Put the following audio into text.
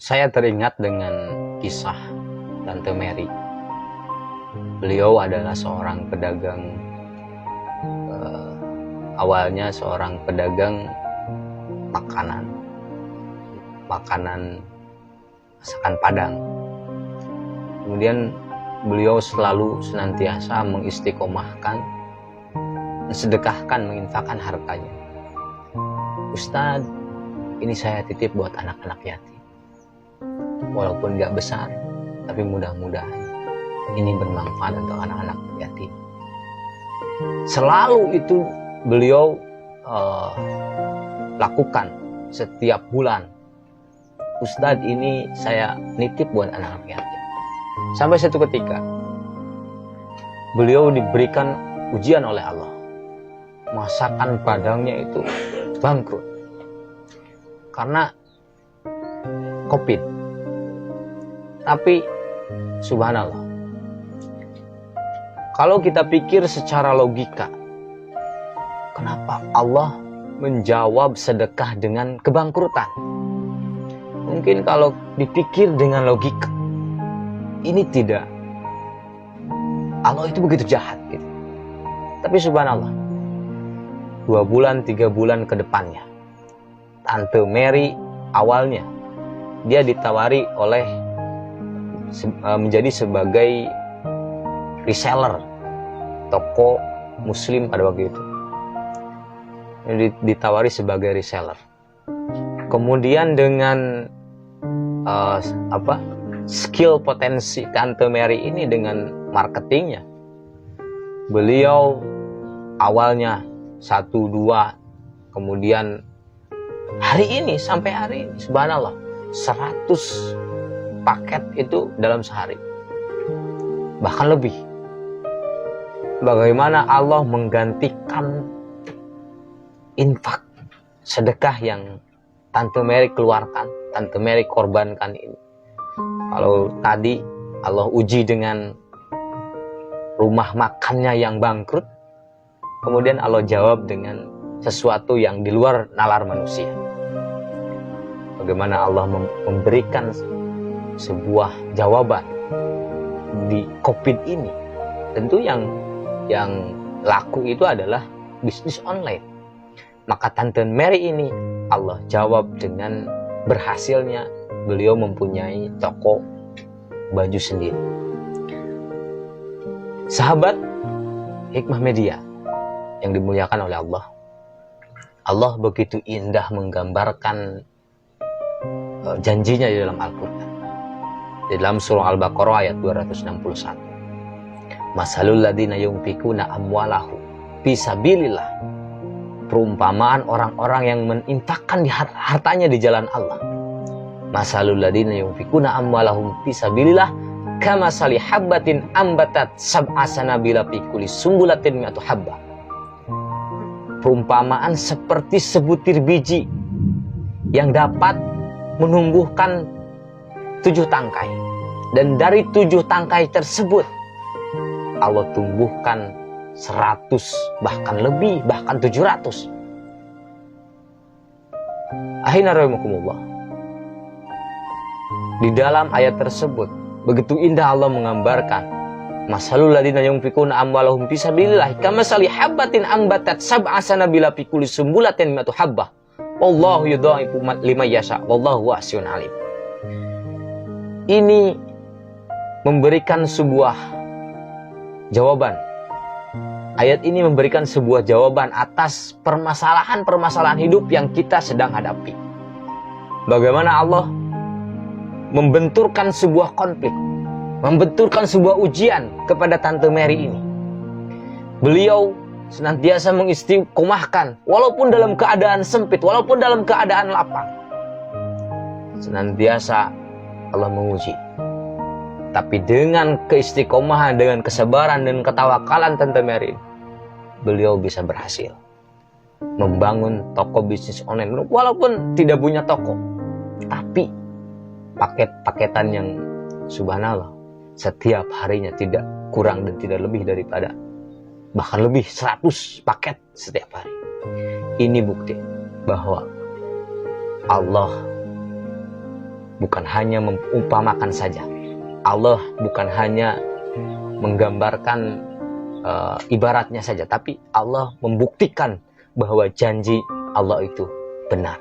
Saya teringat dengan kisah Tante Mary. Beliau adalah seorang pedagang, awalnya seorang pedagang makanan masakan Padang. Kemudian beliau selalu senantiasa mengistiqomahkan, mensedekahkan, menginfakkan hartanya. Ustadz, ini saya titip buat anak-anak yatim. Walaupun gak besar, tapi mudah-mudahan ini bermanfaat untuk anak-anak yatim. Selalu itu beliau lakukan setiap bulan. Ustadz, ini saya nitip buat anak-anak yatim. Sampai satu ketika beliau diberikan ujian oleh Allah. Masakan Padangnya itu bangkrut karena COVID. Tapi subhanallah, kalau kita pikir secara logika, kenapa Allah menjawab sedekah dengan kebangkrutan? Mungkin kalau dipikir dengan logika, ini tidak, Allah itu begitu jahat gitu. Tapi subhanallah, 2 bulan 3 bulan ke depannya, Tante Mary awalnya dia ditawari oleh menjadi sebagai reseller toko muslim pada waktu itu. Ditawari sebagai reseller. Kemudian dengan skill potensi Tante Mary ini dengan marketingnya, beliau awalnya 1-2, kemudian hari ini sampai hari ini subhanallah 100 paket itu dalam sehari, bahkan lebih. Bagaimana Allah menggantikan infak sedekah yang Tante Mary keluarkan, Tante Mary korbankan ini. Kalau tadi Allah uji dengan rumah makannya yang bangkrut, kemudian Allah jawab dengan sesuatu yang di luar nalar manusia. Bagaimana Allah memberikan sebuah jawaban di COVID ini. Tentu yang laku itu adalah bisnis online. Maka Tante Mary ini Allah jawab dengan berhasilnya beliau mempunyai toko baju sendiri. Sahabat Hikmah Media yang dimuliakan oleh Allah, Allah begitu indah menggambarkan janjinya di dalam Al-Quran. Di dalam surah Al-Baqarah ayat 261. Masalul ladina yunfikuna amwalahu fisabilillah. Perumpamaan orang-orang yang menginfakkan hartanya di jalan Allah. Masalul ladina yunfikuna amwalahum fisabilillah kamasali habbatin ambatat sab'a sanabila fi kulli sumbulatin mi'atu habbah. Perumpamaan seperti sebutir biji yang dapat menumbuhkan 7 tangkai, dan dari 7 tangkai tersebut Allah tumbuhkan 100, bahkan lebih, bahkan 700. Akhirnya rahimakumullah, di dalam ayat tersebut begitu indah Allah menggambarkan masalul ladina yunfikuna amwalahum fisabilillah kamasali habbatin ambatat sab'a sanabila fi kulli sumbulatin mi'atu habbah wallahu yudha'ifu liman yasha wallahu wasi'un alim. Ini memberikan sebuah jawaban. Ayat ini memberikan sebuah jawaban atas permasalahan-permasalahan hidup yang kita sedang hadapi. Bagaimana Allah membenturkan sebuah konflik, membenturkan sebuah ujian kepada Tante Mary ini. Beliau senantiasa mengistiqomahkan, walaupun dalam keadaan sempit, walaupun dalam keadaan lapang. Senantiasa Allah menguji. Tapi dengan keistiqomahan, dengan kesabaran, dan ketawakalan Tante Mary, beliau bisa berhasil membangun toko bisnis online. Walaupun tidak punya toko, tapi paket-paketan yang subhanallah setiap harinya tidak kurang dan tidak lebih daripada, bahkan lebih 100 paket setiap hari. Ini bukti bahwa Allah bukan hanya mengumpamakan saja. Allah bukan hanya menggambarkan ibaratnya saja, tapi Allah membuktikan bahwa janji Allah itu benar.